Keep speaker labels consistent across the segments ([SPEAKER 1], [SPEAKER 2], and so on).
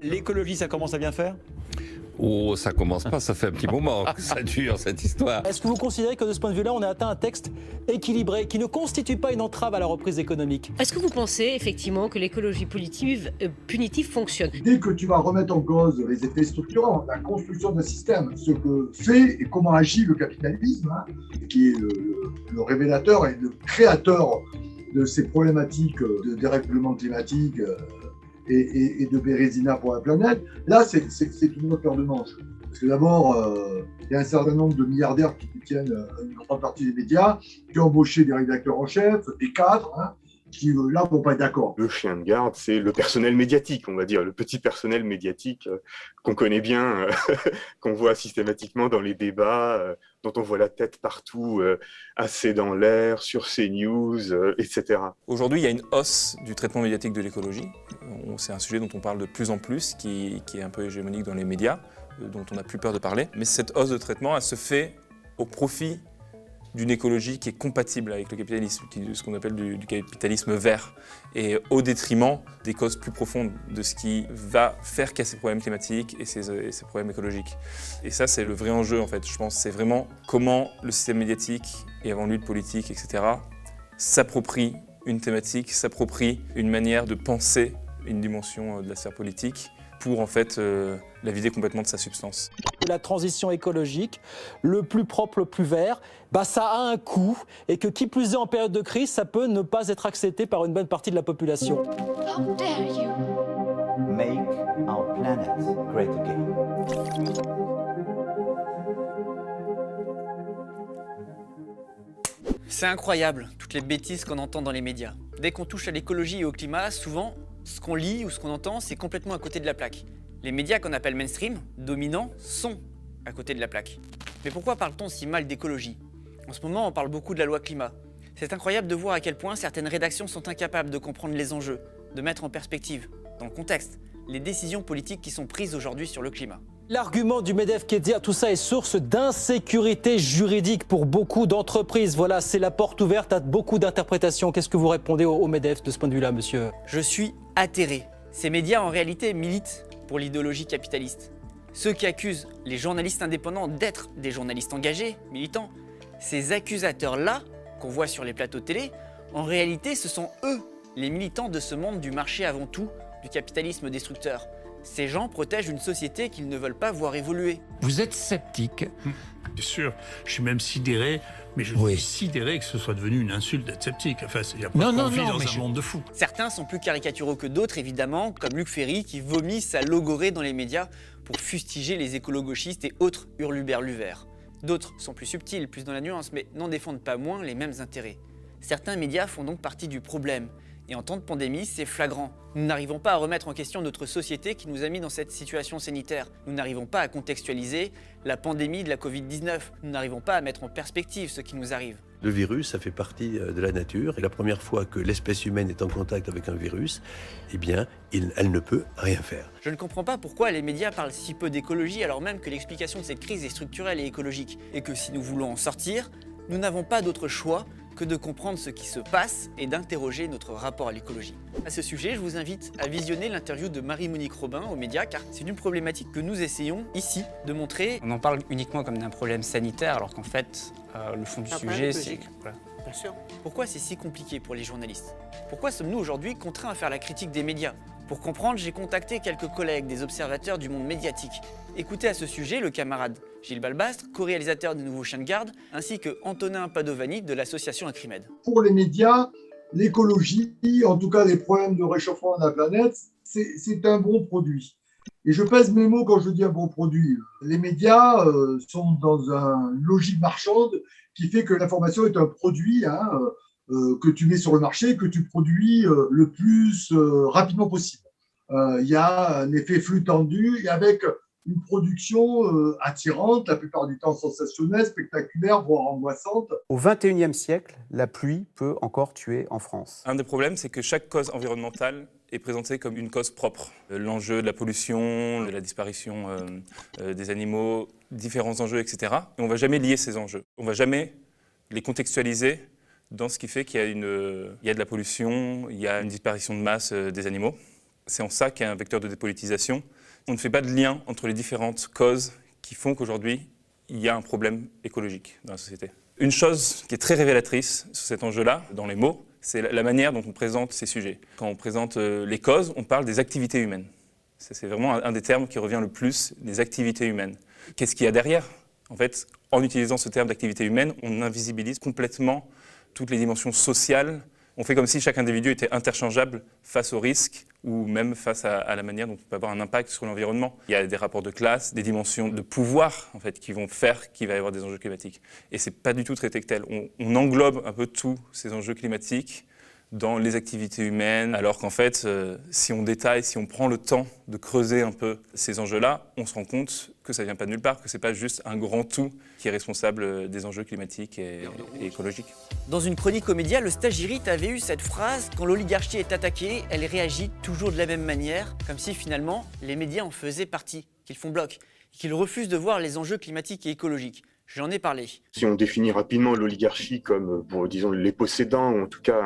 [SPEAKER 1] L'écologie, ça commence à bien faire ?
[SPEAKER 2] Oh, ça commence pas, ça fait un petit moment que ça dure cette histoire.
[SPEAKER 3] Est-ce que vous considérez que de ce point de vue-là, on a atteint un texte équilibré qui ne constitue pas une entrave à la reprise économique ?
[SPEAKER 4] Est-ce que vous pensez effectivement que l'écologie punitive fonctionne ?
[SPEAKER 5] Dès que tu vas remettre en cause les effets structurants, la construction d'un système, ce que fait et comment agit le capitalisme, qui est le révélateur et le créateur de ces problématiques de dérèglement climatique et de Bérésina pour la planète, là, c'est une autre paire de manches. Parce que d'abord, il y a un certain nombre de milliardaires qui détiennent une grande partie des médias, qui ont embauché des rédacteurs en chef, des cadres, qui là vont pas être d'accord.
[SPEAKER 6] Le chien de garde, c'est le personnel médiatique, on va dire, le petit personnel médiatique qu'on connaît bien, qu'on voit systématiquement dans les débats, dont on voit la tête partout, assez dans l'air, sur CNews, etc.
[SPEAKER 7] Aujourd'hui, il y a une hausse du traitement médiatique de l'écologie. C'est un sujet dont on parle de plus en plus, qui est un peu hégémonique dans les médias, dont on n'a plus peur de parler. Mais cette hausse de traitement, elle se fait au profit d'une écologie qui est compatible avec le capitalisme, ce qu'on appelle du capitalisme vert, et au détriment des causes plus profondes de ce qui va faire qu'il y a ces problèmes climatiques et ces problèmes écologiques. Et ça, c'est le vrai enjeu, en fait. Je pense c'est vraiment comment le système médiatique, et avant lui le politique, etc., s'approprie une thématique, s'approprie une manière de penser une dimension de la sphère politique pour, en fait, la vider complètement de sa substance.
[SPEAKER 3] La transition écologique, le plus propre, le plus vert, ça a un coût et que qui plus est en période de crise, ça peut ne pas être accepté par une bonne partie de la population.
[SPEAKER 8] How dare you?
[SPEAKER 9] Make our planet great again.
[SPEAKER 10] C'est incroyable, toutes les bêtises qu'on entend dans les médias. Dès qu'on touche à l'écologie et au climat, souvent, ce qu'on lit ou ce qu'on entend, c'est complètement à côté de la plaque. Les médias qu'on appelle mainstream, dominants, sont à côté de la plaque. Mais pourquoi parle-t-on si mal d'écologie ? En ce moment, on parle beaucoup de la loi climat. C'est incroyable de voir à quel point certaines rédactions sont incapables de comprendre les enjeux, de mettre en perspective, dans le contexte, les décisions politiques qui sont prises aujourd'hui sur le climat.
[SPEAKER 3] L'argument du MEDEF qui est de dire tout ça est source d'insécurité juridique pour beaucoup d'entreprises. Voilà, c'est la porte ouverte à beaucoup d'interprétations. Qu'est-ce que vous répondez au MEDEF de ce point de vue-là, monsieur ?
[SPEAKER 10] Je suis atterré. Ces médias, en réalité, militent pour l'idéologie capitaliste. Ceux qui accusent les journalistes indépendants d'être des journalistes engagés, militants, ces accusateurs-là, qu'on voit sur les plateaux télé, en réalité, ce sont eux, les militants de ce monde du marché avant tout, du capitalisme destructeur. Ces gens protègent une société qu'ils ne veulent pas voir évoluer.
[SPEAKER 11] Vous êtes sceptique ?
[SPEAKER 12] Bien sûr, je suis même sidéré, mais je suis sidéré que ce soit devenu une insulte d'être sceptique. Enfin, il n'y a pas de vie dans un monde de fous.
[SPEAKER 10] Certains sont plus caricaturaux que d'autres, évidemment, comme Luc Ferry qui vomit sa logorée dans les médias pour fustiger les écolo-gauchistes et autres hurluberlus-verts. D'autres sont plus subtils, plus dans la nuance, mais n'en défendent pas moins les mêmes intérêts. Certains médias font donc partie du problème. Et en temps de pandémie, c'est flagrant. Nous n'arrivons pas à remettre en question notre société qui nous a mis dans cette situation sanitaire. Nous n'arrivons pas à contextualiser la pandémie de la Covid-19. Nous n'arrivons pas à mettre en perspective ce qui nous arrive.
[SPEAKER 13] Le virus, ça fait partie de la nature. Et la première fois que l'espèce humaine est en contact avec un virus, eh bien, elle ne peut rien faire.
[SPEAKER 10] Je ne comprends pas pourquoi les médias parlent si peu d'écologie alors même que l'explication de cette crise est structurelle et écologique. Et que si nous voulons en sortir, nous n'avons pas d'autre choix que de comprendre ce qui se passe et d'interroger notre rapport à l'écologie. À ce sujet, je vous invite à visionner l'interview de Marie-Monique Robin aux médias, car c'est une problématique que nous essayons ici de montrer.
[SPEAKER 14] On en parle uniquement comme d'un problème sanitaire, alors qu'en fait, le fond du sujet, c'est...
[SPEAKER 10] Voilà. Bien sûr. Pourquoi c'est si compliqué pour les journalistes ? Pourquoi sommes-nous aujourd'hui contraints à faire la critique des médias ? Pour comprendre, j'ai contacté quelques collègues des observateurs du monde médiatique. Écoutez à ce sujet le camarade Gilles Balbastre, co-réalisateur des Nouveaux Chiens de Garde, ainsi que Antonin Padovani de l'association Acrimed.
[SPEAKER 5] Pour les médias, l'écologie, en tout cas les problèmes de réchauffement de la planète, c'est un bon produit. Et je pèse mes mots quand je dis un bon produit. Les médias sont dans une logique marchande qui fait que l'information est un produit que tu mets sur le marché, que tu produis le plus rapidement possible. Il y a un effet flux tendu et avec une production attirante, la plupart du temps sensationnelle, spectaculaire, voire angoissante.
[SPEAKER 15] Au XXIe siècle, la pluie peut encore tuer en France.
[SPEAKER 7] Un des problèmes, c'est que chaque cause environnementale est présentée comme une cause propre. L'enjeu de la pollution, de la disparition des animaux, différents enjeux, etc. Et on ne va jamais lier ces enjeux. On ne va jamais les contextualiser dans ce qui fait qu'il y a de la pollution, il y a une disparition de masse des animaux. C'est en ça qu'est un vecteur de dépolitisation. On ne fait pas de lien entre les différentes causes qui font qu'aujourd'hui, il y a un problème écologique dans la société. Une chose qui est très révélatrice sur cet enjeu-là, dans les mots, c'est la manière dont on présente ces sujets. Quand on présente les causes, on parle des activités humaines. C'est vraiment un des termes qui revient le plus, des activités humaines. Qu'est-ce qu'il y a derrière ? En fait, en utilisant ce terme d'activité humaine, on invisibilise complètement toutes les dimensions sociales. On fait comme si chaque individu était interchangeable face aux risques ou même face à la manière dont on peut avoir un impact sur l'environnement. Il y a des rapports de classe, des dimensions de pouvoir en fait, qui vont faire qu'il va y avoir des enjeux climatiques. Et ce n'est pas du tout traité que tel. On englobe un peu tous ces enjeux climatiques dans les activités humaines, alors qu'en fait, si on détaille, si on prend le temps de creuser un peu ces enjeux-là, on se rend compte que ça ne vient pas de nulle part, que ce n'est pas juste un grand tout qui est responsable des enjeux climatiques et écologiques.
[SPEAKER 10] Dans une chronique aux médias, le Stagirite avait eu cette phrase « Quand l'oligarchie est attaquée, elle réagit toujours de la même manière », comme si finalement les médias en faisaient partie, qu'ils font bloc, et qu'ils refusent de voir les enjeux climatiques et écologiques. J'en ai parlé.
[SPEAKER 6] Si on définit rapidement l'oligarchie comme, disons, les possédants, ou en tout cas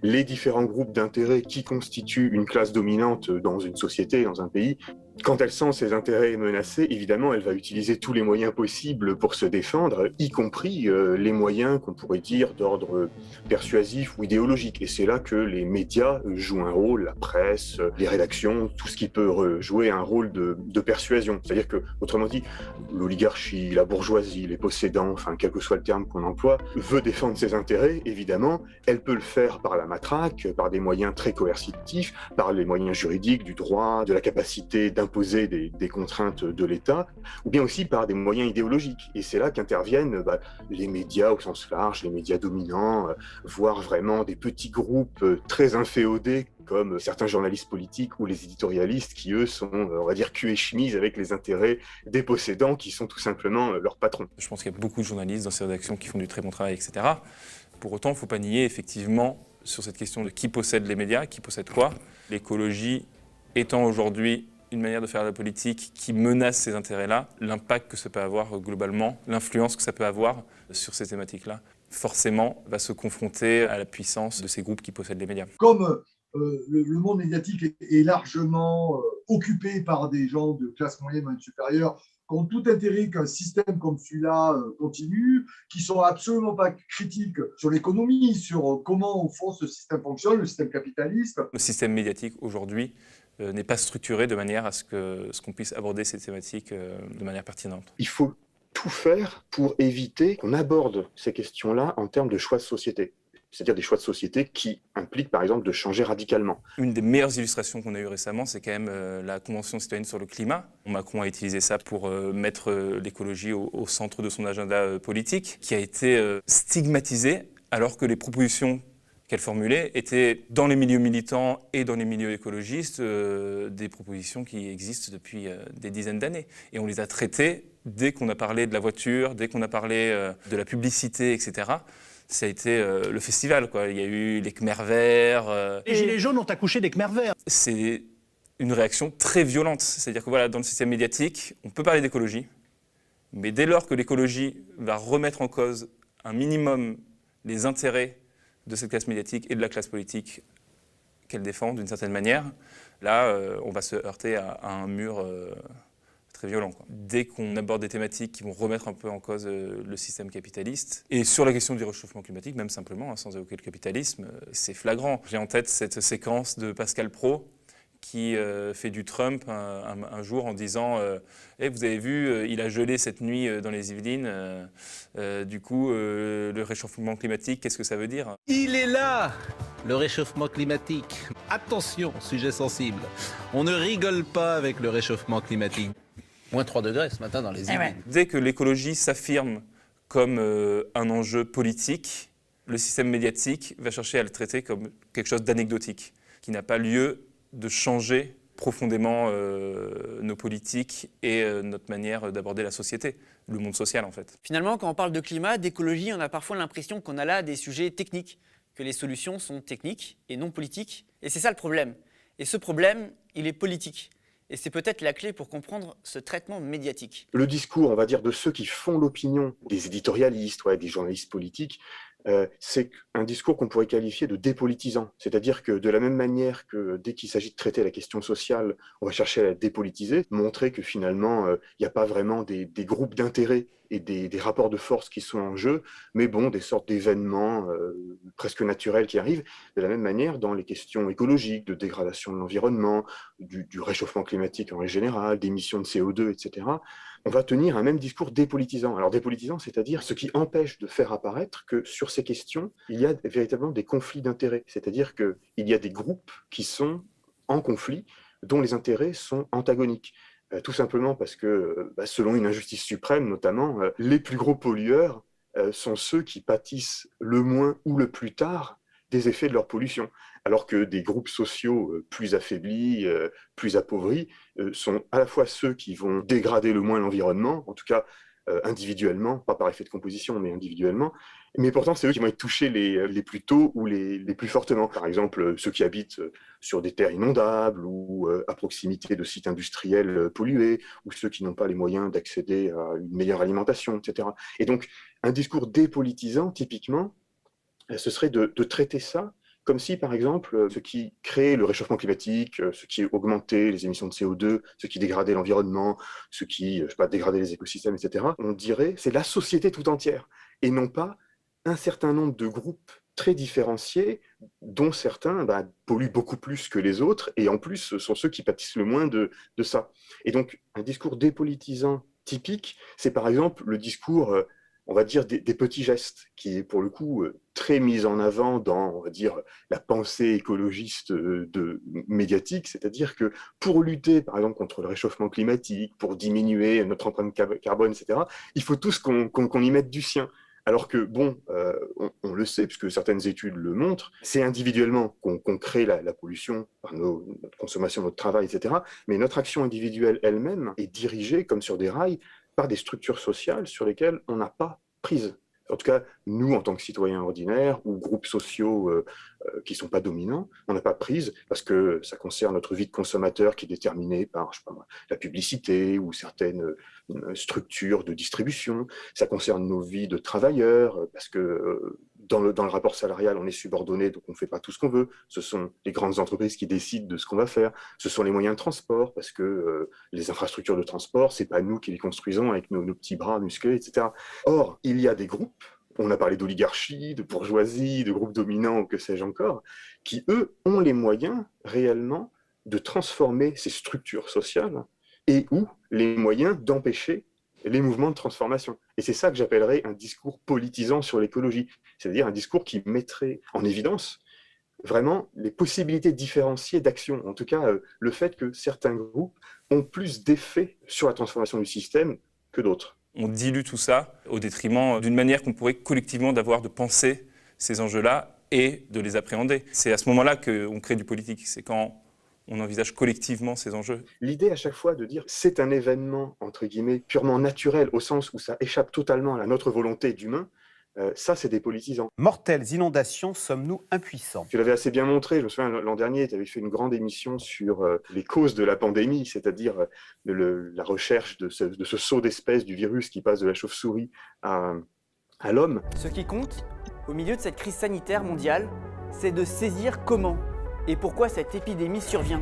[SPEAKER 6] les différents groupes d'intérêts qui constituent une classe dominante dans une société, dans un pays, quand elle sent ses intérêts menacés, évidemment, elle va utiliser tous les moyens possibles pour se défendre, y compris les moyens qu'on pourrait dire d'ordre persuasif ou idéologique. Et c'est là que les médias jouent un rôle, la presse, les rédactions, tout ce qui peut jouer un rôle de persuasion. C'est-à-dire que, autrement dit, l'oligarchie, la bourgeoisie, les possédants, enfin, quel que soit le terme qu'on emploie, veut défendre ses intérêts, évidemment. Elle peut le faire par la matraque, par des moyens très coercitifs, par les moyens juridiques, du droit, de la capacité d'imposer des contraintes de l'État, ou bien aussi par des moyens idéologiques. Et c'est là qu'interviennent les médias au sens large, les médias dominants, voire vraiment des petits groupes très inféodés, comme certains journalistes politiques ou les éditorialistes qui, eux, sont, on va dire, cul et chemise avec les intérêts des possédants qui sont tout simplement leurs patrons.
[SPEAKER 7] Je pense qu'il y a beaucoup de journalistes dans ces rédactions qui font du très bon travail, etc. Pour autant, il ne faut pas nier, effectivement, sur cette question de qui possède les médias, qui possède quoi. L'écologie étant aujourd'hui une manière de faire de la politique qui menace ces intérêts-là, l'impact que ça peut avoir globalement, l'influence que ça peut avoir sur ces thématiques-là, forcément va se confronter à la puissance de ces groupes qui possèdent les médias.
[SPEAKER 5] Comme le monde médiatique est largement occupé par des gens de classe moyenne ou supérieure qui ont tout intérêt qu'un système comme celui-là continue, qui ne sont absolument pas critiques sur l'économie, sur comment au fond ce système fonctionne, le système capitaliste.
[SPEAKER 7] Le système médiatique aujourd'hui n'est pas structuré de manière à ce qu'on puisse aborder ces thématiques de manière pertinente.
[SPEAKER 6] Il faut tout faire pour éviter qu'on aborde ces questions-là en termes de choix de société. C'est-à-dire des choix de société qui impliquent par exemple de changer radicalement.
[SPEAKER 7] Une des meilleures illustrations qu'on a eues récemment, c'est quand même la Convention citoyenne sur le climat. Macron a utilisé ça pour mettre l'écologie au centre de son agenda politique, qui a été stigmatisée alors que les propositions qu'elle formulait étaient dans les milieux militants et dans les milieux écologistes des propositions qui existent depuis des dizaines d'années. Et on les a traitées dès qu'on a parlé de la voiture, dès qu'on a parlé de la publicité, etc. Ça a été le festival, quoi. Il y a eu les Khmers verts.
[SPEAKER 12] Les Gilets jaunes ont accouché des Khmers verts.
[SPEAKER 7] C'est une réaction très violente. C'est-à-dire que voilà, dans le système médiatique, on peut parler d'écologie, mais dès lors que l'écologie va remettre en cause un minimum les intérêts de cette classe médiatique et de la classe politique qu'elle défend d'une certaine manière, là, on va se heurter à un mur très violent, quoi. Dès qu'on aborde des thématiques qui vont remettre un peu en cause le système capitaliste, et sur la question du réchauffement climatique, même simplement, sans évoquer le capitalisme, c'est flagrant. J'ai en tête cette séquence de Pascal Praud qui fait du Trump un jour en disant vous avez vu, il a gelé cette nuit dans les Yvelines, du coup, le réchauffement climatique, qu'est-ce que ça veut dire ?
[SPEAKER 1] Il est là, le réchauffement climatique. Attention, sujet sensible. On ne rigole pas avec le réchauffement climatique. Moins 3 degrés ce matin dans les Yvelines.
[SPEAKER 7] Dès que l'écologie s'affirme comme un enjeu politique, le système médiatique va chercher à le traiter comme quelque chose d'anecdotique, qui n'a pas lieu de changer profondément nos politiques et notre manière d'aborder la société, le monde social en fait.
[SPEAKER 10] Finalement, quand on parle de climat, d'écologie, on a parfois l'impression qu'on a là des sujets techniques, que les solutions sont techniques et non politiques. Et c'est ça le problème. Et ce problème, il est politique. Et c'est peut-être la clé pour comprendre ce traitement médiatique.
[SPEAKER 6] Le discours, on va dire, de ceux qui font l'opinion, des éditorialistes, des journalistes politiques, c'est un discours qu'on pourrait qualifier de dépolitisant. C'est-à-dire que de la même manière que dès qu'il s'agit de traiter la question sociale, on va chercher à la dépolitiser, montrer que finalement, il n'y a pas vraiment des groupes d'intérêt et des rapports de force qui sont en jeu, mais bon, des sortes d'événements presque naturels qui arrivent. De la même manière, dans les questions écologiques, de dégradation de l'environnement, du réchauffement climatique en général, d'émissions de CO2, etc., on va tenir un même discours dépolitisant. Alors dépolitisant, c'est-à-dire ce qui empêche de faire apparaître que sur ces questions, il y a véritablement des conflits d'intérêts. C'est-à-dire qu'il y a des groupes qui sont en conflit, dont les intérêts sont antagoniques. Tout simplement parce que, selon une injustice suprême notamment, les plus gros pollueurs sont ceux qui pâtissent le moins ou le plus tard des effets de leur pollution, alors que des groupes sociaux plus affaiblis, plus appauvris, sont à la fois ceux qui vont dégrader le moins l'environnement, en tout cas individuellement, pas par effet de composition, mais individuellement, mais pourtant c'est eux qui vont être touchés les plus tôt ou les plus fortement. Par exemple, ceux qui habitent sur des terres inondables ou à proximité de sites industriels pollués, ou ceux qui n'ont pas les moyens d'accéder à une meilleure alimentation, etc. Et donc, un discours dépolitisant, typiquement, ce serait de traiter ça comme si, par exemple, ce qui crée le réchauffement climatique, ce qui augmentait les émissions de CO2, ce qui dégradait l'environnement, ce qui, dégradait les écosystèmes, etc., on dirait c'est la société tout entière, et non pas un certain nombre de groupes très différenciés, dont certains polluent beaucoup plus que les autres, et en plus, ce sont ceux qui pâtissent le moins de ça. Et donc, un discours dépolitisant typique, c'est par exemple le discours... on va dire, des petits gestes, qui est pour le coup très mis en avant dans, on va dire, la pensée écologiste médiatique, c'est-à-dire que pour lutter, par exemple, contre le réchauffement climatique, pour diminuer notre empreinte carbone, etc., il faut tous qu'on y mette du sien. Alors que, bon, on le sait, puisque certaines études le montrent, c'est individuellement qu'on crée la pollution par notre consommation, notre travail, etc., mais notre action individuelle elle-même est dirigée, comme sur des rails, par des structures sociales sur lesquelles on n'a pas prise. En tout cas, nous, en tant que citoyens ordinaires ou groupes sociaux qui ne sont pas dominants, on n'a pas prise parce que ça concerne notre vie de consommateur qui est déterminée par la publicité ou certaines structures de distribution. Ça concerne nos vies de travailleurs parce que dans le rapport salarial, on est subordonné, donc on ne fait pas tout ce qu'on veut. Ce sont les grandes entreprises qui décident de ce qu'on va faire. Ce sont les moyens de transport, parce que les infrastructures de transport, ce n'est pas nous qui les construisons avec nos petits bras musclés, etc. Or, il y a des groupes, on a parlé d'oligarchie, de bourgeoisie, de groupes dominants, ou que sais-je encore, qui, eux, ont les moyens réellement de transformer ces structures sociales et ou les moyens d'empêcher les mouvements de transformation. Et c'est ça que j'appellerais un discours politisant sur l'écologie, c'est-à-dire un discours qui mettrait en évidence vraiment les possibilités différenciées d'action, en tout cas le fait que certains groupes ont plus d'effet sur la transformation du système que d'autres.
[SPEAKER 7] On dilue tout ça au détriment d'une manière qu'on pourrait collectivement d'avoir de penser ces enjeux-là et de les appréhender. C'est à ce moment-là qu'on crée du politique, c'est quand on envisage collectivement ces enjeux.
[SPEAKER 6] L'idée à chaque fois de dire c'est un événement, entre guillemets, purement naturel, au sens où ça échappe totalement à notre volonté d'humain, ça c'est dépolitisant.
[SPEAKER 15] Mortelles inondations, sommes-nous impuissants?
[SPEAKER 6] Tu l'avais assez bien montré, je me souviens l'an dernier, tu avais fait une grande émission sur les causes de la pandémie, c'est-à-dire la recherche de ce saut d'espèce du virus qui passe de la chauve-souris à l'homme.
[SPEAKER 10] Ce qui compte, au milieu de cette crise sanitaire mondiale, c'est de saisir comment et pourquoi cette épidémie survient.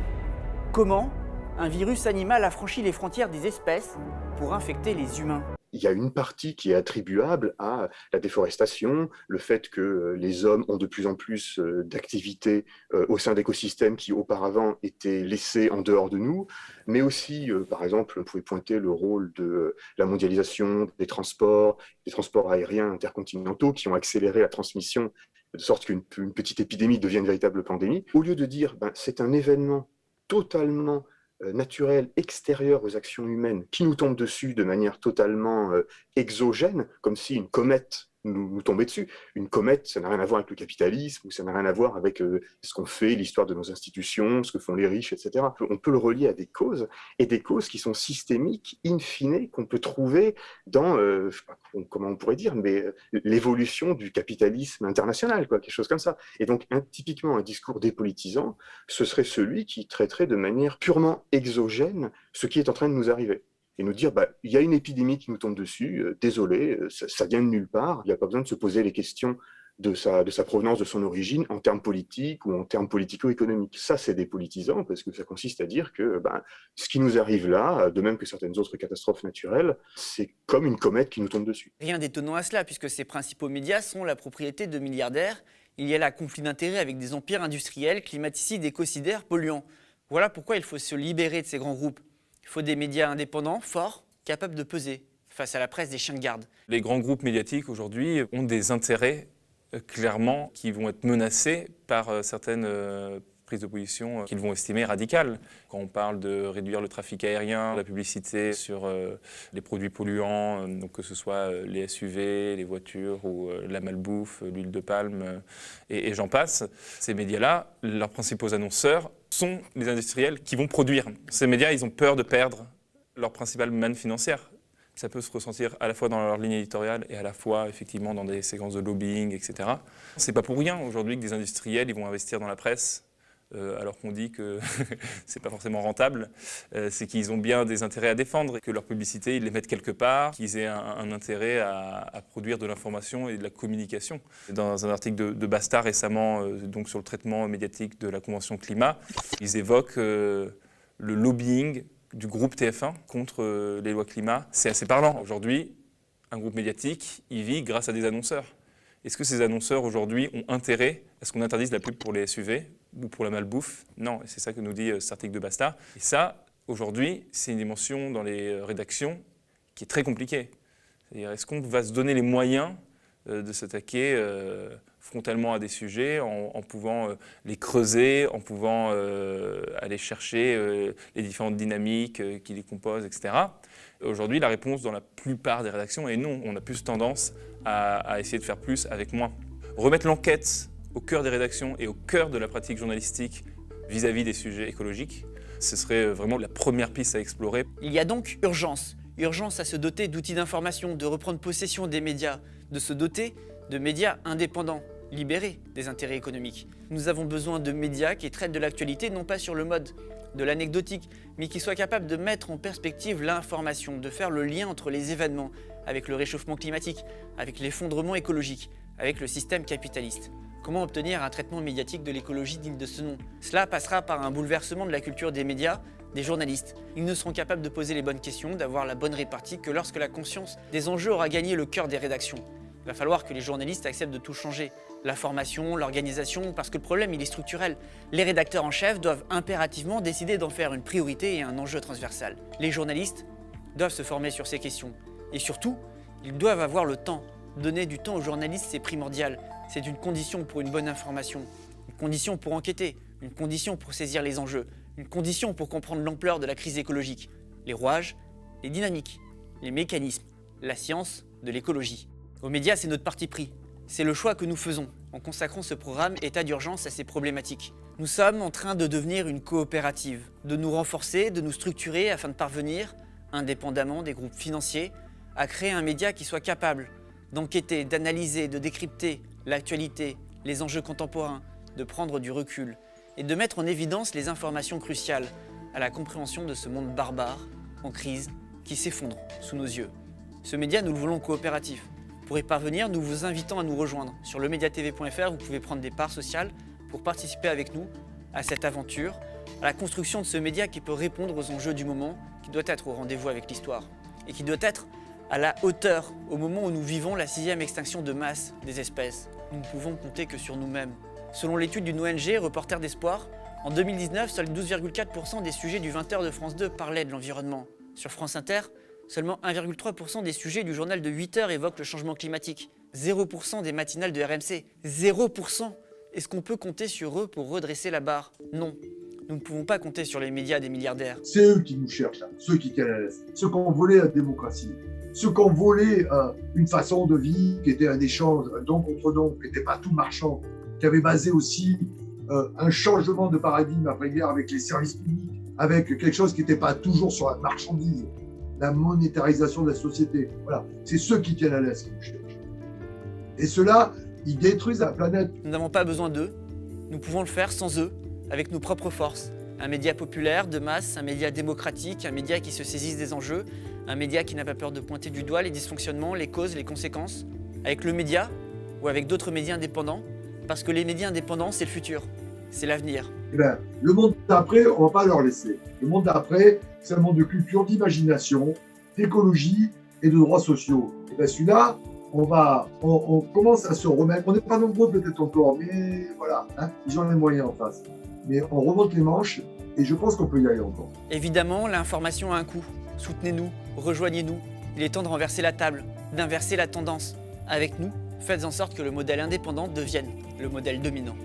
[SPEAKER 10] Comment un virus animal a franchi les frontières des espèces pour infecter les humains.
[SPEAKER 6] Il y a une partie qui est attribuable à la déforestation, le fait que les hommes ont de plus en plus d'activités au sein d'écosystèmes qui auparavant étaient laissés en dehors de nous, mais aussi, par exemple, on pouvait pointer le rôle de la mondialisation des transports aériens intercontinentaux qui ont accéléré la transmission de sorte qu'une petite épidémie devienne une véritable pandémie. Au lieu de dire c'est un événement totalement naturel, extérieur aux actions humaines, qui nous tombe dessus de manière totalement exogène, comme si une comète nous tombait dessus. Une comète, ça n'a rien à voir avec le capitalisme, ou ça n'a rien à voir avec ce qu'on fait, l'histoire de nos institutions, ce que font les riches, etc. On peut le relier à des causes, et des causes qui sont systémiques, in fine, qu'on peut trouver dans, je sais pas comment on pourrait dire, mais l'évolution du capitalisme international, quelque chose comme ça. Et donc, typiquement, un discours dépolitisant, ce serait celui qui traiterait de manière purement exogène ce qui est en train de nous arriver. Et nous dire, il y a une épidémie qui nous tombe dessus, désolé, ça vient de nulle part, il n'y a pas besoin de se poser les questions de sa provenance, de son origine, en termes politiques ou en termes politico-économiques. Ça, c'est dépolitisant, parce que ça consiste à dire que ce qui nous arrive là, de même que certaines autres catastrophes naturelles, c'est comme une comète qui nous tombe dessus.
[SPEAKER 10] Rien d'étonnant à cela, puisque ces principaux médias sont la propriété de milliardaires. Il y a là conflit d'intérêts avec des empires industriels, climaticides, écocidaires, polluants. Voilà pourquoi il faut se libérer de ces grands groupes. Il faut des médias indépendants, forts, capables de peser face à la presse des chiens de garde.
[SPEAKER 7] Les grands groupes médiatiques aujourd'hui ont des intérêts clairement qui vont être menacés par certaines prises de position qu'ils vont estimer radicales. Quand on parle de réduire le trafic aérien, la publicité sur les produits polluants, donc que ce soit les SUV, les voitures ou la malbouffe, l'huile de palme et j'en passe, ces médias-là, leurs principaux annonceurs sont les industriels qui vont produire. Ces médias, ils ont peur de perdre leur principale manne financière. Ça peut se ressentir à la fois dans leur ligne éditoriale et à la fois effectivement dans des séquences de lobbying, etc. C'est pas pour rien aujourd'hui que des industriels ils vont investir dans la presse, alors qu'on dit que c'est pas forcément rentable. C'est qu'ils ont bien des intérêts à défendre et que leur publicité, ils les mettent quelque part, qu'ils aient un intérêt à produire de l'information et de la communication. Dans un article de Basta récemment, donc sur le traitement médiatique de la Convention climat, ils évoquent le lobbying du groupe TF1 contre les lois climat. C'est assez parlant. Aujourd'hui, un groupe médiatique, il vit grâce à des annonceurs. Est-ce que ces annonceurs aujourd'hui ont intérêt à ce qu'on interdise la pub pour les SUV ou pour la malbouffe? Non, et c'est ça que nous dit cet article de Basta. Et ça, aujourd'hui, c'est une dimension dans les rédactions qui est très compliquée. C'est-à-dire, est-ce qu'on va se donner les moyens de s'attaquer frontalement à des sujets en pouvant les creuser, en pouvant aller chercher les différentes dynamiques qui les composent, etc. Aujourd'hui, la réponse dans la plupart des rédactions est non. On a plus tendance à essayer de faire plus avec moins. Remettre l'enquête au cœur des rédactions et au cœur de la pratique journalistique vis-à-vis des sujets écologiques, ce serait vraiment la première piste à explorer.
[SPEAKER 10] Il y a donc urgence. Urgence à se doter d'outils d'information, de reprendre possession des médias, de se doter de médias indépendants, libérés des intérêts économiques. Nous avons besoin de médias qui traitent de l'actualité, non pas sur le mode de l'anecdotique, mais qui soient capables de mettre en perspective l'information, de faire le lien entre les événements avec le réchauffement climatique, avec l'effondrement écologique, avec le système capitaliste. Comment obtenir un traitement médiatique de l'écologie digne de ce nom? Cela passera par un bouleversement de la culture des médias, des journalistes. Ils ne seront capables de poser les bonnes questions, d'avoir la bonne répartie que lorsque la conscience des enjeux aura gagné le cœur des rédactions. Il va falloir que les journalistes acceptent de tout changer. La formation, l'organisation, parce que le problème il est structurel. Les rédacteurs en chef doivent impérativement décider d'en faire une priorité et un enjeu transversal. Les journalistes doivent se former sur ces questions. Et surtout, ils doivent avoir le temps. Donner du temps aux journalistes, c'est primordial. C'est une condition pour une bonne information, une condition pour enquêter, une condition pour saisir les enjeux, une condition pour comprendre l'ampleur de la crise écologique, les rouages, les dynamiques, les mécanismes, la science de l'écologie. Aux médias, c'est notre parti pris. C'est le choix que nous faisons en consacrant ce programme État d'urgence à ces problématiques. Nous sommes en train de devenir une coopérative, de nous renforcer, de nous structurer afin de parvenir, indépendamment des groupes financiers, à créer un média qui soit capable d'enquêter, d'analyser, de décrypter l'actualité, les enjeux contemporains, de prendre du recul et de mettre en évidence les informations cruciales à la compréhension de ce monde barbare, en crise, qui s'effondre sous nos yeux. Ce média, nous le voulons coopératif. Pour y parvenir, nous vous invitons à nous rejoindre. Sur lemediatv.fr, vous pouvez prendre des parts sociales pour participer avec nous à cette aventure, à la construction de ce média qui peut répondre aux enjeux du moment, qui doit être au rendez-vous avec l'histoire et qui doit être à la hauteur au moment où nous vivons la 6e extinction de masse des espèces. Nous ne pouvons compter que sur nous-mêmes. Selon l'étude d'une ONG, Reporters d'Espoir, en 2019, seuls 12,4% des sujets du 20h de France 2 parlaient de l'environnement. Sur France Inter, seulement 1,3% des sujets du journal de 8h évoquent le changement climatique. 0% des matinales de RMC. 0%. Est-ce qu'on peut compter sur eux pour redresser la barre? Non. Nous ne pouvons pas compter sur les médias des milliardaires.
[SPEAKER 5] C'est eux qui nous cherchent, là, ceux qui tiennent à l'Est, ceux qui ont volé la démocratie, ceux qui ont volé une façon de vie qui était un échange, un don contre don, qui n'était pas tout marchand, qui avait basé aussi un changement de paradigme après-guerre avec les services publics, avec quelque chose qui n'était pas toujours sur la marchandise, la monétarisation de la société. Voilà, c'est ceux qui tiennent à l'Est qui nous cherchent. Et ceux-là, ils détruisent la planète.
[SPEAKER 10] Nous n'avons pas besoin d'eux, nous pouvons le faire sans eux, avec nos propres forces. Un média populaire, de masse, un média démocratique, un média qui se saisisse des enjeux, un média qui n'a pas peur de pointer du doigt les dysfonctionnements, les causes, les conséquences. Avec le média, ou avec d'autres médias indépendants, parce que les médias indépendants, c'est le futur, c'est l'avenir.
[SPEAKER 5] Eh ben, le monde d'après, on ne va pas leur laisser. Le monde d'après, c'est un monde de culture, d'imagination, d'écologie et de droits sociaux. Et ben, celui-là, on commence à se remettre. On n'est pas nombreux peut-être encore, mais voilà, hein, ils ont les moyens en face. Mais on remonte les manches et je pense qu'on peut y aller encore.
[SPEAKER 10] Évidemment, l'information a un coût. Soutenez-nous, rejoignez-nous. Il est temps de renverser la table, d'inverser la tendance. Avec nous, faites en sorte que le modèle indépendant devienne le modèle dominant.